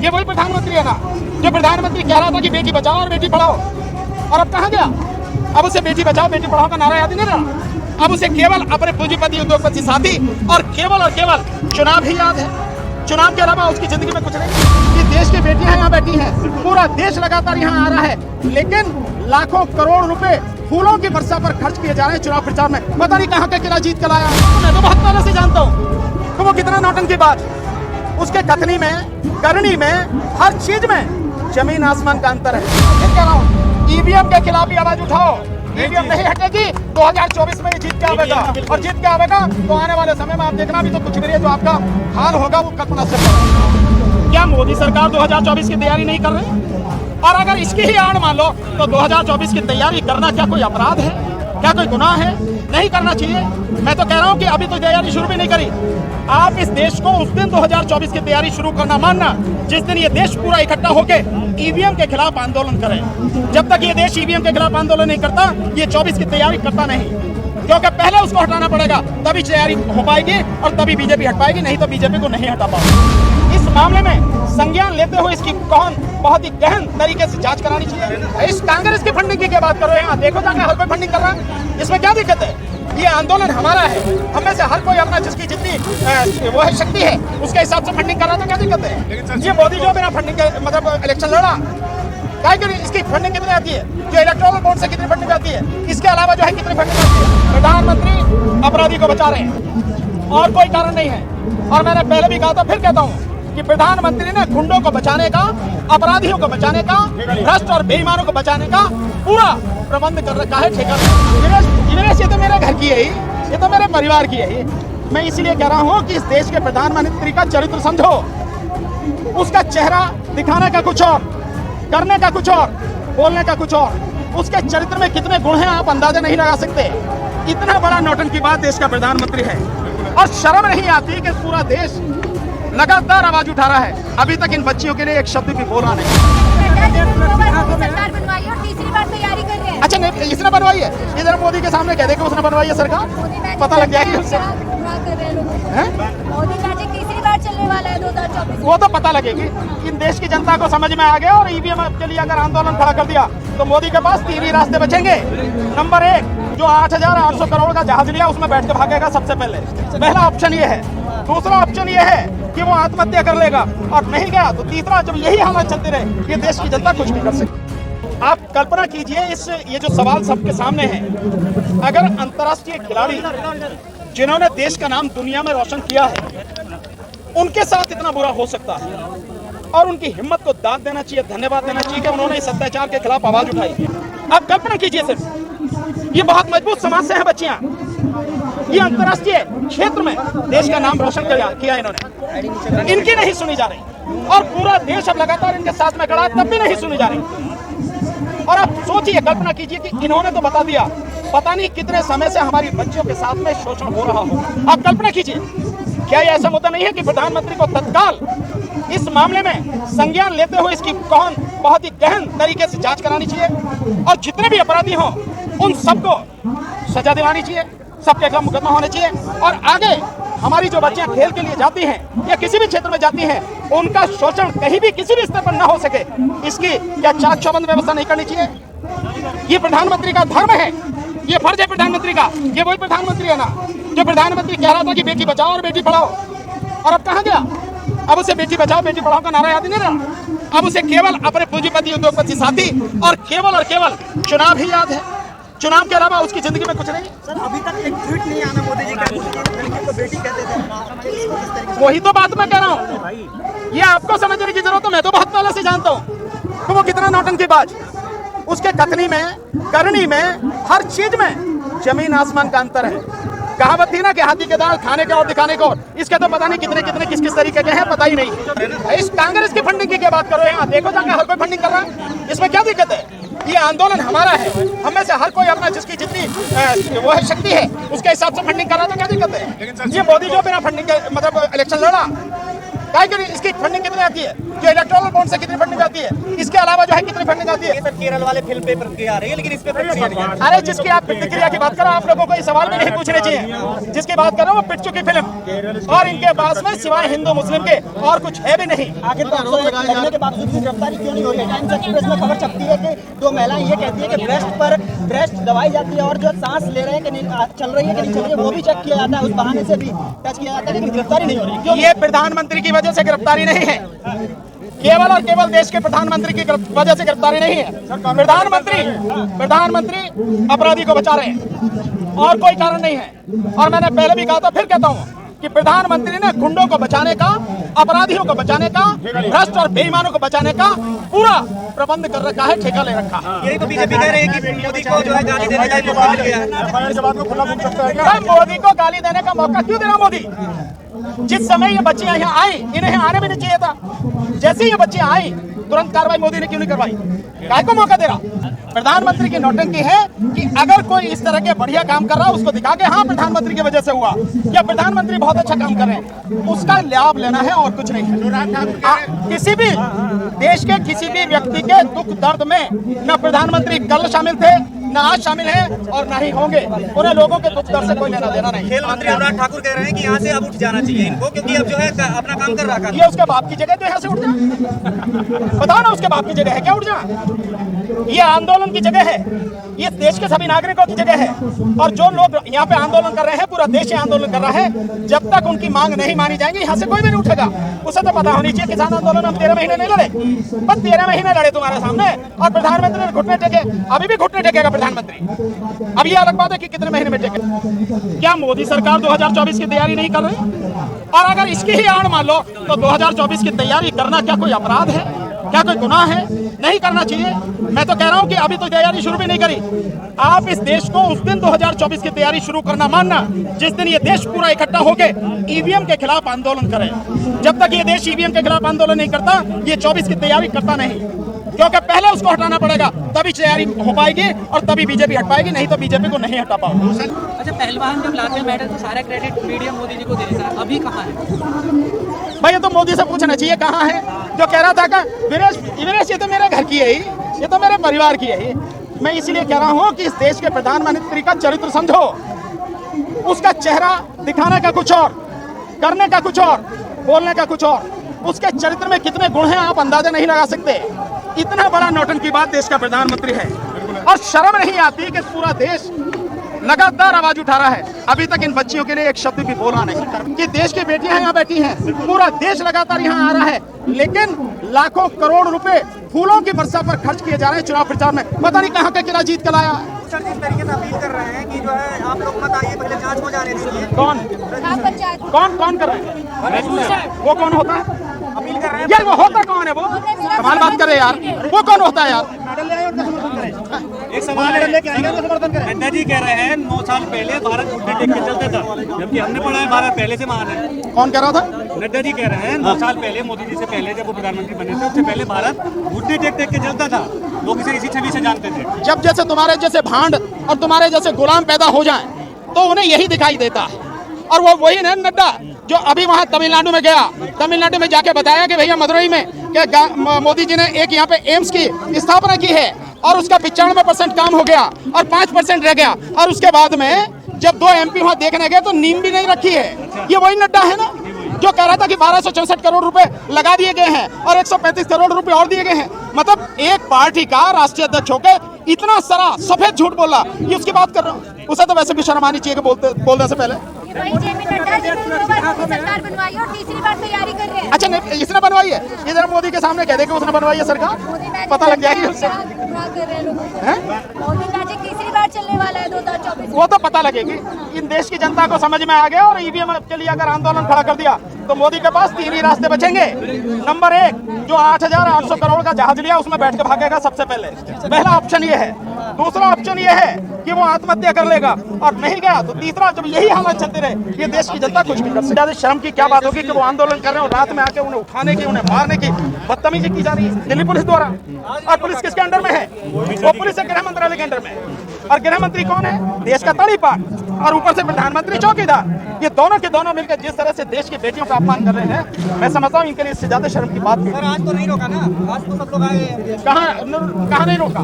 ये वही प्रधानमंत्री है ना जो प्रधानमंत्री कह रहा था कि बेटी बचाओ और बेटी पढ़ाओ, और अब कहाँ गया? अब उसे बेटी बचाओ बेटी पढ़ाओ का नारा याद ही नहीं रहा। अब उसे केवल अपने पूंजीपति उद्योगपति साथी और केवल चुनाव ही याद है। चुनाव के अलावा उसकी जिंदगी में कुछ नहीं। ये देश की बेटियां यहाँ बैठी हैं, पूरा देश लगातार यहाँ आ रहा है, लेकिन लाखों करोड़ रुपए फूलों की वर्षा पर खर्च किए जा रहे हैं चुनाव प्रचार में। पता नहीं कहाँ का किला जीत कर लाया। मैं तो बहुत पहले से जानता हूँ कि वो कितना नौटंकीबाज। उसके कथनी में, करनी में, हर चीज में जमीन आसमान का अंतर है। फिर कह रहा हूँ, ईवीएम के खिलाफ भी आवाज उठाओ। ईवीएम नहीं हटेगी, 2024 में ये जीत के आवेगा, और जीत के आवेगा तो आने वाले समय में आप देखना भी तो कुछ भी नहीं है, जो आपका हाल होगा वो कल्पना से करो। क्या मोदी सरकार 2024 की तैयारी नहीं कर रही? और अगर इसकी ही आड़ मान लो तो 2024 की तैयारी करना क्या कोई अपराध है? क्या कोई गुनाह है? नहीं करना चाहिए। मैं तो कह रहा हूँ कि अभी तो तैयारी शुरू भी नहीं करी। आप इस देश को उस दिन 2024 की तैयारी शुरू करना मानना जिस दिन ये देश पूरा इकट्ठा होके ईवीएम के खिलाफ आंदोलन करे। जब तक ये देश ईवीएम के खिलाफ आंदोलन नहीं करता, ये 24 की तैयारी करता नहीं, क्योंकि पहले उसको हटाना पड़ेगा, तभी तैयारी हो पाएगी और तभी बीजेपी हट पाएगी, नहीं तो बीजेपी को नहीं हटा पाएगी। इस मामले में संज्ञान लेते हुए इसकी बहुत ही गहन तरीके से जांच करानी चाहिए। इस कांग्रेस की फंडिंग की क्या बात करो? यहाँ देखो जाकर हर कोई फंडिंग कर रहा है, इसमें क्या दिक्कत है? ये आंदोलन हमारा है, हमें से हर कोई अपना जिसकी जितनी वो है शक्ति है उसके हिसाब से फंडिंग कर रहा, तो क्या दिक्कत है? ये मोदी जो बिना फंडिंग के मतलब इलेक्शन लड़ा, क्या करें? इसकी फंडिंग कितनी आती है? जो इलेक्टोरल बोर्ड से कितनी फंडिंग आती है? इसके अलावा जो है कितनी फंडिंग आती है? प्रधानमंत्री अपराधी को बचा रहे हैं और कोई कारण नहीं है। और मैंने पहले भी कहा था, फिर कहता हूँ कि प्रधानमंत्री ने गुंडों को बचाने का, अपराधियों को बचाने का, भ्रष्ट और बेईमानों को बचाने का पूरा प्रबंध कर रखा है। ठेका ये तो मेरे घर की है, ये तो मेरे परिवार की है। मैं इसलिए कह रहा हूँ कि इस देश के प्रधानमंत्री का चरित्र समझो। उसका चेहरा दिखाने का कुछ और, करने का कुछ और, बोलने का कुछ और। उसके चरित्र में कितने गुण हैं आप अंदाजा नहीं लगा सकते। इतना बड़ा नौटंकीबाज देश का प्रधानमंत्री है और शर्म नहीं आती कि पूरा देश लगातार आवाज उठा रहा है। अभी तक इन बच्चियों के लिए एक शब्द भी बोला नहीं। अच्छा, नहीं इसने बनवाई है? इधर मोदी के सामने कह दे कि उसने बनवाई है सरकार, पता लग जाएगी उससे। तीसरी बार चलने वाला है 2024। वो तो पता लगेगी। इन देश की जनता को समझ में आ गया, और ईवीएम के लिए अगर आंदोलन खड़ा कर दिया तो मोदी के पास तीन ही रास्ते बचेंगे। नंबर 1, जो 8,800 करोड़ का जहाज लिया उसमें बैठ के भागेगा सबसे पहले, पहला ऑप्शन ये है। दूसरा ऑप्शन ये है कि वो आत्महत्या कर लेगा, और नहीं गया तो तीसरा, जब यही हालत चलती रहे ये देश की जनता कुछ भी कर सकती। आप कल्पना कीजिए ये जो सवाल सबके सामने है, अगर अंतर्राष्ट्रीय खिलाड़ी जिन्होंने देश का नाम दुनिया में रोशन किया है उनके साथ इतना बुरा हो सकता है, और उनकी हिम्मत को दाद देना चाहिए, धन्यवाद देना चाहिए कि उन्होंने इस अत्याचार के खिलाफ आवाज उठाई। आप कल्पना कीजिए, सिर्फ ये बहुत मजबूत समाज से हैं बच्चियां, ये अंतर्राष्ट्रीय क्षेत्र में देश का नाम रोशन किया इन्होंने, इनकी नहीं सुनी जा रही, और पूरा देश अब लगातार इनके साथ में खड़ा है, तब भी नहीं सुनी जा रही। और आप सोचिए, कल्पना कीजिए कि इन्होंने तो बता दिया, पता नहीं कितने समय से हमारी बच्चियों के साथ में शोषण हो रहा हो। आप कल्पना कीजिए, क्या यह ऐसा मुद्दा नहीं है कि प्रधानमंत्री को तत्काल इस मामले में संज्ञान लेते हुए इसकी बहुत ही गहन तरीके से जांच करानी चाहिए, और जितने भी अपराधी हों उन सबको सजा दिलानी चाहिए, सबके खिलाफ मुकदमा होना चाहिए, और आगे हमारी जो बच्चियां खेल के लिए जाती हैं या किसी भी क्षेत्र में जाती हैं, उनका शोषण कहीं भी किसी भी स्तर पर न हो सके, इसकी क्या चाक चौबंद व्यवस्था नहीं करनी चाहिए? ये प्रधानमंत्री का धर्म है, ये फर्ज है प्रधानमंत्री का। ये वही प्रधानमंत्री है ना जो प्रधानमंत्री कह रहा था कि बेटी बचाओ और बेटी पढ़ाओ, और अब कहाँ गया? अब उसे बेटी बचाओ बेटी पढ़ाओ का नारा याद ही नहीं रहा। अब उसे केवल अपने पूंजीपति उद्योगपति साथी और केवल चुनाव ही याद है। चुनाव के अलावा उसकी जिंदगी में कुछ नहीं। सर, अभी तक एक ट्वीट नहीं आना मोदी जी का, तो बेटी कहते थे। वही तो बात मैं कह रहा हूँ, ये आपको समझने की जरूरत है। मैं तो बहुत पहले से जानता हूँ कि वो कितना नौटंकीबाज। उसके कथनी में, करनी में, हर चीज में जमीन आसमान का अंतर है। कहावत थी ना कि हाथी के दांत खाने के और दिखाने को, इसके तो पता नहीं कितने किस तरीके के हैं, पता ही नहीं। इस कांग्रेस की फंडिंग की क्या बात करो? यहाँ देखो जाकर हर कोई फंडिंग कर रहा है, इसमें क्या दिक्कत है? ये आंदोलन हमारा है, हमें से हर कोई अपना जिसकी जितनी वो है शक्ति है उसके हिसाब से फंडिंग कर रहा, तो क्या दिक्कत है? ये मोदी जो बिना फंडिंग के मतलब इलेक्शन लड़ा, क्या करें, इसकी फंडिंग कितनी आती है, जो इलेक्टोरल बॉन्ड से कितनी फंडिंग आती है, इसके अलावा जो है कितनी फंडिंग आती है। सर केरल वाले फिल्म पे प्रतिक्रिया आ रही है, लेकिन इस पे प्रतिक्रिया नहीं है। अरे जिसकी आप प्रतिक्रिया की बात करो, आप लोगों को ये सवाल भी नहीं पूछने चाहिए। जिसकी बात करो वो पिट चुकी फिल्म, और इनके पास में सिवाय हिंदू मुस्लिम के और कुछ है भी नहीं। आखिर लगने के बावजूद भी गिरफ्तारी क्यों नहीं हो रही है? टाइम्स एक्सप्रेस में खबर छपती है कि दो महिलाएं ये कहती है कि ब्रेस्ट दबाई जाती है और जो सांस ले रहे हैं कि नहीं, चल रही है कि नहीं चल रही है, वो भी चेक किया जाता है, उस बहाने से भी टच किया जाता है, लेकिन गिरफ्तारी नहीं हो रही। क्यों? ये प्रधानमंत्री की वजह से गिरफ्तारी नहीं है, केवल और केवल देश के प्रधानमंत्री की वजह से गिरफ्तारी नहीं है। प्रधानमंत्री अपराधी को बचा रहे हैं और कोई कारण नहीं है। और मैंने पहले भी कहा था, फिर कहता हूँ कि प्रधानमंत्री ने गुंडों को बचाने का, अपराधियों को बचाने का, भ्रष्ट और बेईमानों को बचाने का पूरा प्रबंध कर रखा है, ठेका ले रखा है। यही तो बीजेपी कह रही है कि मोदी को जो है गाली देने का मौका मिल गया। मोदी को गाली देने का मौका क्यों देना मोदी? जिस समय ये बच्चियां यहाँ आई, इन्हें आने भी नहीं चाहिए था। जैसे ये बच्चियां आई, तुरंत कार्रवाई मोदी ने क्यों नहीं करवाई? काय को मौका दे रहा? प्रधानमंत्री की नौटंकी है कि अगर कोई इस तरह के बढ़िया काम कर रहा है, उसको दिखा के हाँ प्रधानमंत्री की वजह से हुआ, या प्रधानमंत्री बहुत अच्छा काम कर रहे हैं, उसका लाभ लेना है और कुछ नहीं है। किसी भी देश के किसी भी व्यक्ति के दुख दर्द में न प्रधानमंत्री कल शामिल थे, न आज शामिल है और न ही होंगे। उन्हें लोगों के दुख दर्द से कोई लेना देना नहीं। खेल मंत्री अनुराग ठाकुर कह रहे हैं कि यहाँ से अब उठ जाना चाहिए इनको, क्योंकि अब जो है अपना काम कर रहा है। ये उसके बाप की जगह तो यहाँ से उठ जा, बताओ ना, उसके बाप की जगह है क्या उठ जा? ये आंदोलन की जगह है, ये देश के सभी नागरिकों की जगह है। और जो लोग यहाँ पे आंदोलन कर रहे हैं, पूरा देश आंदोलन कर रहा है, जब तक उनकी मांग नहीं मानी जाएगी, यहाँ से कोई भी नहीं उठेगा। उसे तो पता होनी चाहिए, किसान आंदोलन हम 13 महीने नहीं लड़े, बस 13 महीने लड़े तुम्हारे सामने, और प्रधानमंत्री ने घुटने टेके, अभी भी घुटने टेकेगा प्रधानमंत्री। अब ये अलग बात है कि कितने महीने में टेके। क्या मोदी सरकार 2024 की तैयारी नहीं कर रही? और अगर इसकी ही आड़ मान लो तो 2024 की तैयारी करना क्या कोई अपराध है? क्या कोई गुनाह है? नहीं करना चाहिए। मैं तो कह रहा हूं कि अभी तो तैयारी शुरू भी नहीं करी। आप इस देश को उस दिन 2024 की तैयारी शुरू करना मानना जिस दिन ये देश पूरा इकट्ठा होकर ईवीएम के खिलाफ आंदोलन करे। जब तक ये देश ईवीएम के खिलाफ आंदोलन नहीं करता, ये 24 की तैयारी करता नहीं, क्योंकि पहले उसको हटाना पड़ेगा, तभी तैयारी हो पाएगी और तभी बीजेपी हट पाएगी, नहीं तो बीजेपी को नहीं हटा पाओगे। अच्छा, पहलवान जब लाते हैं मेडल तो सारा क्रेडिट मीडिया मोदी जी को दे देता है, अभी कहाँ है भाई? ये तो मोदी से पूछना चाहिए कहाँ है। जो कह रहा था कि वीरेश ये तो मेरे घर की है ही, ये तो मेरे परिवार की है ही। मैं इसीलिए कह रहा हूँ कि इस देश के प्रधानमंत्री का चरित्र समझो। उसका चेहरा दिखाने का कुछ और, करने का कुछ और, बोलने का कुछ और। उसके चरित्र में कितने गुण हैं आप अंदाजा नहीं लगा सकते। इतना बड़ा नौटंकीबाज देश का प्रधानमंत्री है और शर्म नहीं आती कि पूरा देश लगातार आवाज उठा रहा है। अभी तक इन बच्चियों के लिए एक शब्द भी बोला नहीं कि देश की बेटियां यहाँ बैठी हैं, पूरा देश लगातार यहाँ आ रहा है, लेकिन लाखों करोड़ रुपए फूलों की वर्षा पर खर्च किए जा रहे हैं चुनाव प्रचार में। पता नहीं कहाँ का किला जीत कर लाया। सर जिस तरीके से अपील कर रहे हैं कि जो है आप लोग मत आइए, पहले जांच हो जाने दीजिए। कौन कर रहे हैं? वो कौन होता है? अपील कर रहे हैं यार वो होता कौन है? वो कमाल बात करे यार, वो कौन होता है यार? मेडल ले आए उनका समर्थन करें। एक सवाल मेडल लेके आएंगे उनका समर्थन करें। नड्डा जी कह रहे हैं 9 साल पहले भारत घुटने टेक के चलता था, जबकि हमने पढ़ा है भारत पहले से महान है। कौन कह रहा था? नड्डा जी कह रहे हैं 9 साल पहले, मोदी जी से पहले जब वो प्रधानमंत्री बने थे, उससे पहले भारत घुटने टेक टेक के चलता था। लोग इसे इसी छवि से जानते थे। जब जैसे तुम्हारे जैसे भांड और तुम्हारे जैसे गुलाम पैदा हो जाएं, तो उन्हें यही दिखाई देता है। और वो वही है नड्डा जो अभी वहां तमिलनाडु में गया, तमिलनाडु में जाके बताया कि भैया मदुरई में कि मोदी जी ने एक यहाँ पे एम्स की स्थापना की है और उसका 95% काम हो गया और 5% रह गया। और उसके बाद में जब 2 MP वहां देखने गए तो नींद भी नहीं रखी है। ये वही नड्डा है ना जो कह रहा था कि 1264 करोड़ रुपए लगा दिए गए हैं और 135 करोड़ रुपए और दिए गए हैं। मतलब एक पार्टी का राष्ट्रीय अध्यक्ष होकर इतना सारा सफेद झूठ बोला, ये उसकी बात कर रहा हूँ। उसे तो वैसे भी शर्म आनी चाहिए कि बोलने से पहले। भाई जेपी नड्डा जी ने 2 बार सरकार बनवाई और तीसरी बार तैयारी कर रहे हैं। अच्छा नहीं, इसने बनवाई है? ये जरा मोदी के सामने कह दे कि उसने बनवाई है सरकार, पता लग जाएगी उससे। मोदी मैजिक तीसरी बार चलने वाला है 2024। वो तो पता लगेगी। इन देश की जनता को समझ में आ गया और ईवीएम के लिए अगर आंदोलन खड़ा कर दिया तो मोदी के पास 3 ही रास्ते बचेंगे। नंबर 1, जो 8,800 करोड़ का जहाज लिया उसमें बैठ के भागेगा सबसे पहले, पहला ऑप्शन ये है। दूसरा ऑप्शन ये है कि वो आत्महत्या कर लेगा और नहीं गया तो तीसरा, जब यही हालत चलती रहे ये देश की जनता कुछ भी कर सकती। ज्यादा शर्म की क्या बात होगी कि वो आंदोलन कर रहे हैं और रात में आके उन्हें उठाने की, उन्हें मारने की बदतमीजी की जा रही है दिल्ली पुलिस द्वारा। और पुलिस किसके अंडर में है? वो पुलिस है गृह मंत्रालय के अंडर में। और गृह मंत्री कौन है? देश का तड़ीपार, और ऊपर से प्रधानमंत्री चौकीदार। ये दोनों के दोनों मिलकर जिस तरह से देश की बेटियों का अपमान कर रहे हैं, मैं समझता हूँ इनके लिए इससे ज्यादा शर्म की बात नहीं। सर आज तो नहीं रोका ना, आज तो सब लोग आए। कहाँ नहीं रोका?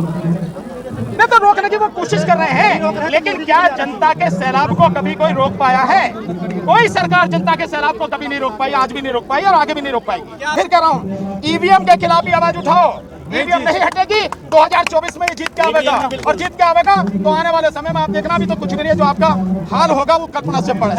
नहीं तो रोकने की वो कोशिश कर रहे हैं, लेकिन क्या जनता के सैलाब को कभी कोई रोक पाया है? कोई सरकार जनता के सैलाब को कभी नहीं रोक पाई, आज भी नहीं रोक पाई और आगे भी नहीं रोक पाएगी। फिर कह रहा हूँ, ईवीएम के खिलाफ भी आवाज उठाओ। ईवीएम नहीं हटेगी, 2024 में ये जीत के आवेगा, और जीत के आवेगा तो आने वाले समय में आप देखना भी तो कुछ भी नहीं है, जो आपका हाल होगा वो कल्पना से बड़ा है।